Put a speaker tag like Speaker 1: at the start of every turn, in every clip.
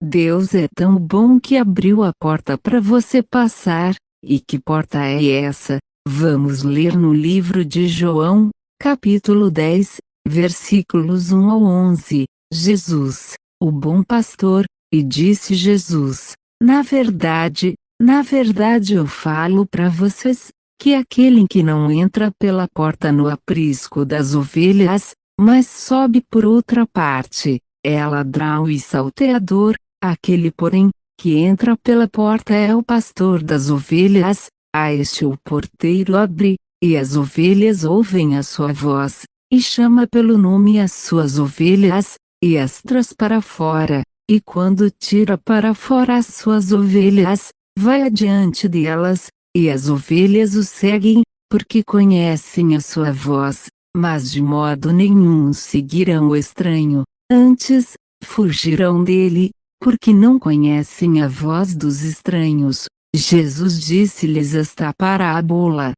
Speaker 1: Deus é tão bom que abriu a porta para você passar. E que porta é essa? Vamos ler no livro de João, capítulo 10, versículos 1 ao 11. Jesus, o bom pastor, e disse Jesus: na verdade eu falo para vocês, que aquele que não entra pela porta no aprisco das ovelhas, mas sobe por outra parte, é ladrão e salteador. Aquele, porém, que entra pela porta é o pastor das ovelhas. A este o porteiro abre, e as ovelhas ouvem a sua voz, e chama pelo nome as suas ovelhas, e as traz para fora, e quando tira para fora as suas ovelhas, vai adiante delas, e as ovelhas o seguem, porque conhecem a sua voz, mas de modo nenhum seguirão o estranho, antes, fugirão dele, porque não conhecem a voz dos estranhos. Jesus disse-lhes esta parábola.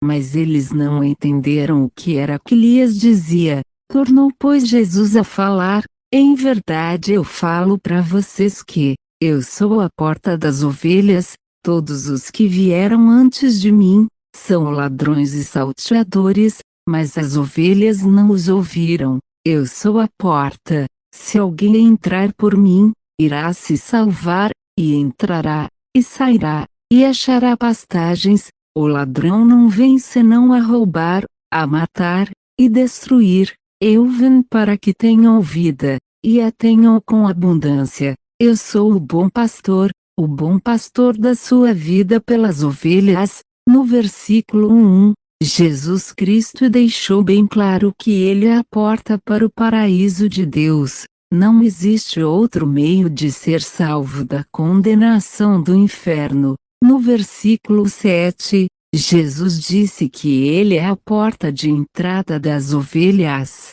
Speaker 1: Mas eles não entenderam o que era que lhes dizia. Tornou, pois, Jesus a falar: em verdade eu falo para vocês que, eu sou a porta das ovelhas. Todos os que vieram antes de mim, são ladrões e salteadores, mas as ovelhas não os ouviram. Eu sou a porta. Se alguém entrar por mim, irá se salvar, e entrará, e sairá, e achará pastagens. O ladrão não vem senão a roubar, a matar, e destruir. Eu vim para que tenham vida, e a tenham com abundância. Eu sou o bom pastor da sua vida pelas ovelhas. No versículo 1, Jesus Cristo deixou bem claro que Ele é a porta para o paraíso de Deus. Não existe outro meio de ser salvo da condenação do inferno. No versículo 7, Jesus disse que Ele é a porta de entrada das ovelhas.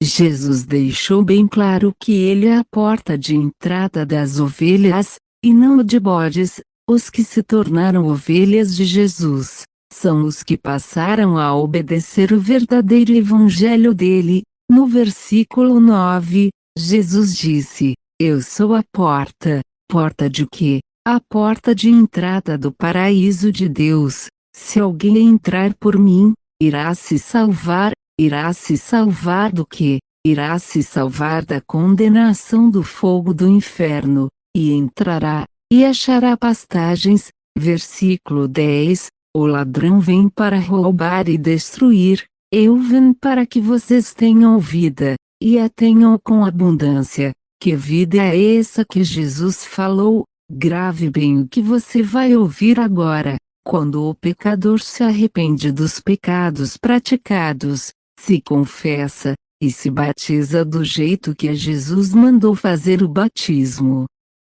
Speaker 1: Jesus deixou bem claro que Ele é a porta de entrada das ovelhas, e não de bodes. Os que se tornaram ovelhas de Jesus, são os que passaram a obedecer o verdadeiro evangelho dele. No versículo 9, Jesus disse: eu sou a porta. Porta de quê? A porta de entrada do paraíso de Deus. Se alguém entrar por mim, irá se salvar. Irá se salvar do quê? Irá se salvar da condenação do fogo do inferno, e entrará, e achará pastagens. Versículo 10, o ladrão vem para roubar e destruir. Eu vim para que vocês tenham vida, e a tenham com abundância. Que vida é essa que Jesus falou? Grave bem o que você vai ouvir agora. Quando o pecador se arrepende dos pecados praticados, se confessa, e se batiza do jeito que Jesus mandou fazer o batismo,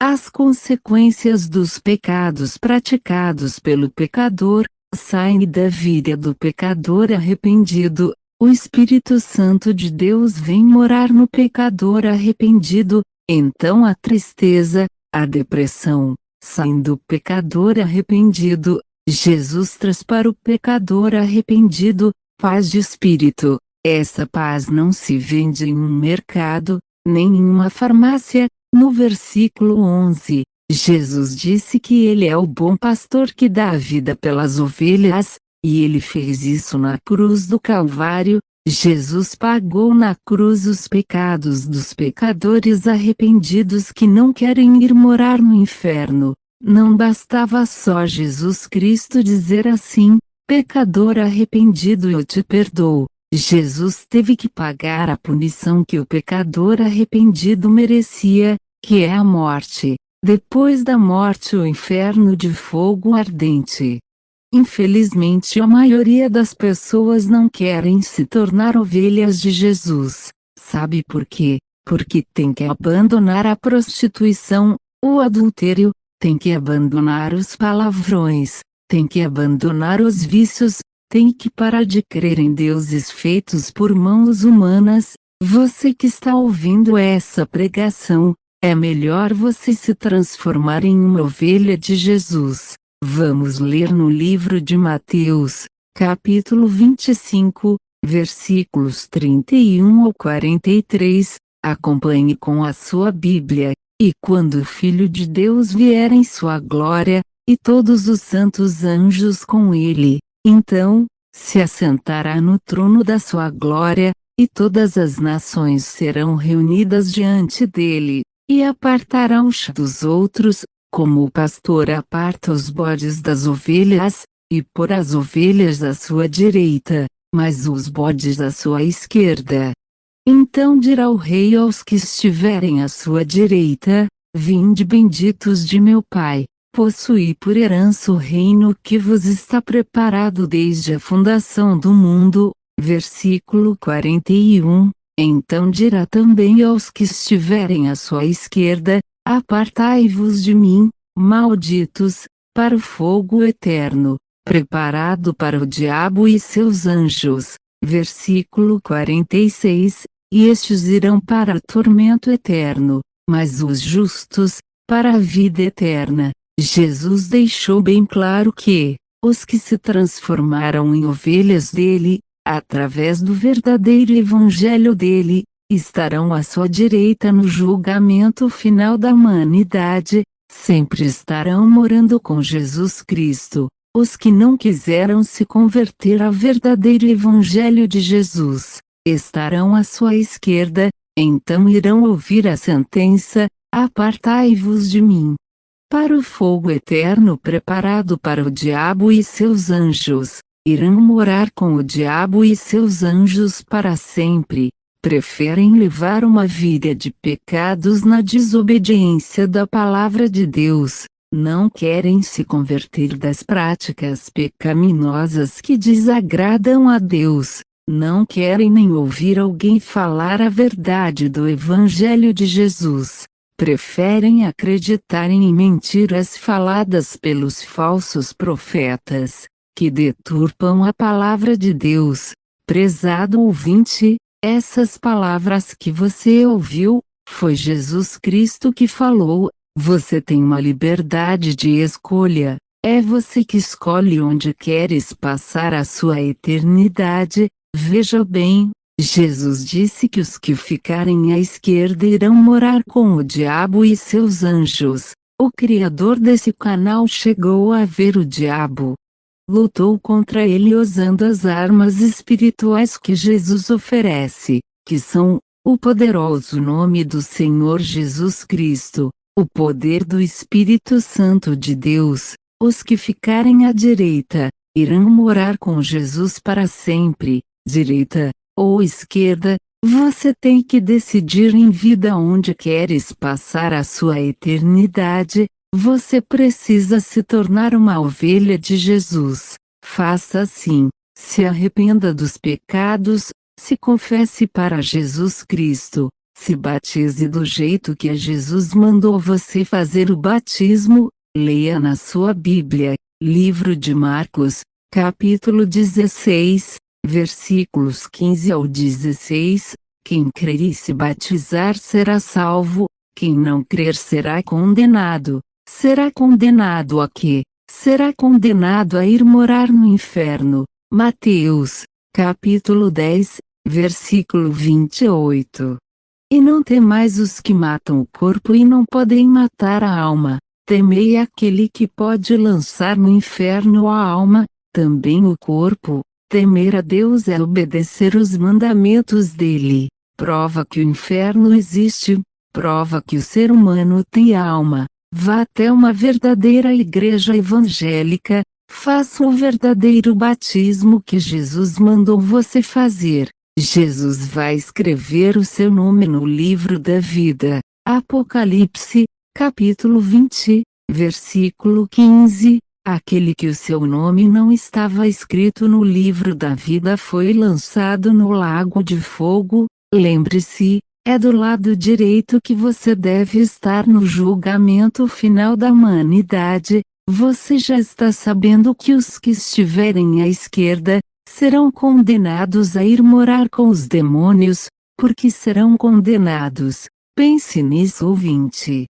Speaker 1: as consequências dos pecados praticados pelo pecador saem da vida do pecador arrependido. O Espírito Santo de Deus vem morar no pecador arrependido. Então a tristeza, a depressão, saem do pecador arrependido. Jesus traz para o pecador arrependido paz de espírito. Essa paz não se vende em um mercado, nem em uma farmácia. No versículo 11, Jesus disse que Ele é o bom pastor que dá a vida pelas ovelhas, e Ele fez isso na cruz do Calvário. Jesus pagou na cruz os pecados dos pecadores arrependidos que não querem ir morar no inferno. Não bastava só Jesus Cristo dizer assim: pecador arrependido, eu te perdoo. Jesus teve que pagar a punição que o pecador arrependido merecia, que é a morte. Depois da morte, o inferno de fogo ardente. Infelizmente, a maioria das pessoas não querem se tornar ovelhas de Jesus. Sabe por quê? Porque tem que abandonar a prostituição, o adultério, tem que abandonar os palavrões, tem que abandonar os vícios, tem que parar de crer em deuses feitos por mãos humanas. Você que está ouvindo essa pregação, é melhor você se transformar em uma ovelha de Jesus. Vamos ler no livro de Mateus, capítulo 25, versículos 31 ao 43. Acompanhe com a sua Bíblia. E quando o Filho de Deus vier em sua glória, e todos os santos anjos com ele, então, se assentará no trono da sua glória, e todas as nações serão reunidas diante dele, e apartará uns dos outros, como o pastor aparta os bodes das ovelhas, e porá as ovelhas à sua direita, mas os bodes à sua esquerda. Então dirá o rei aos que estiverem à sua direita: Vinde benditos de meu Pai, possuí por herança o reino que vos está preparado desde a fundação do mundo. Versículo 41. Então dirá também aos que estiverem à sua esquerda: Apartai-vos de mim, malditos, para o fogo eterno, preparado para o diabo e seus anjos. Versículo 46. E estes irão para o tormento eterno, mas os justos, para a vida eterna. Jesus deixou bem claro que, os que se transformaram em ovelhas dele, através do verdadeiro evangelho dele, estarão à sua direita no julgamento final da humanidade, sempre estarão morando com Jesus Cristo. Os que não quiseram se converter ao verdadeiro evangelho de Jesus, estarão à sua esquerda, então irão ouvir a sentença: Apartai-vos de mim, para o fogo eterno preparado para o diabo e seus anjos. Irão morar com o diabo e seus anjos para sempre. Preferem levar uma vida de pecados na desobediência da palavra de Deus. Não querem se converter das práticas pecaminosas que desagradam a Deus. Não querem nem ouvir alguém falar a verdade do Evangelho de Jesus. Preferem acreditar em mentiras faladas pelos falsos profetas, que deturpam a palavra de Deus. Prezado ouvinte, essas palavras que você ouviu, foi Jesus Cristo que falou. Você tem uma liberdade de escolha, é você que escolhe onde queres passar a sua eternidade. Veja bem, Jesus disse que os que ficarem à esquerda irão morar com o diabo e seus anjos. O criador desse canal chegou a ver o diabo. Lutou contra ele usando as armas espirituais que Jesus oferece, que são o poderoso nome do Senhor Jesus Cristo, o poder do Espírito Santo de Deus. Os que ficarem à direita irão morar com Jesus para sempre. Direita ou esquerda, você tem que decidir em vida onde queres passar a sua eternidade. Você precisa se tornar uma ovelha de Jesus. Faça assim: se arrependa dos pecados, se confesse para Jesus Cristo, se batize do jeito que Jesus mandou você fazer o batismo. Leia na sua Bíblia, livro de Marcos, capítulo 16, versículos 15 ao 16. Quem crer e se batizar será salvo, quem não crer será condenado. Será condenado a quê? Será condenado a ir morar no inferno. Mateus, capítulo 10, versículo 28. E não temais os que matam o corpo e não podem matar a alma. Temei aquele que pode lançar no inferno a alma, também o corpo. Temer a Deus é obedecer os mandamentos dele. Prova que o inferno existe, prova que o ser humano tem alma. Vá até uma verdadeira igreja evangélica, faça o verdadeiro batismo que Jesus mandou você fazer. Jesus vai escrever o seu nome no livro da vida. Apocalipse, capítulo 20, versículo 15. Aquele que o seu nome não estava escrito no livro da vida foi lançado no lago de fogo. Lembre-se, é do lado direito que você deve estar no julgamento final da humanidade. Você já está sabendo que os que estiverem à esquerda serão condenados a ir morar com os demônios, porque serão condenados. Pense nisso, ouvinte.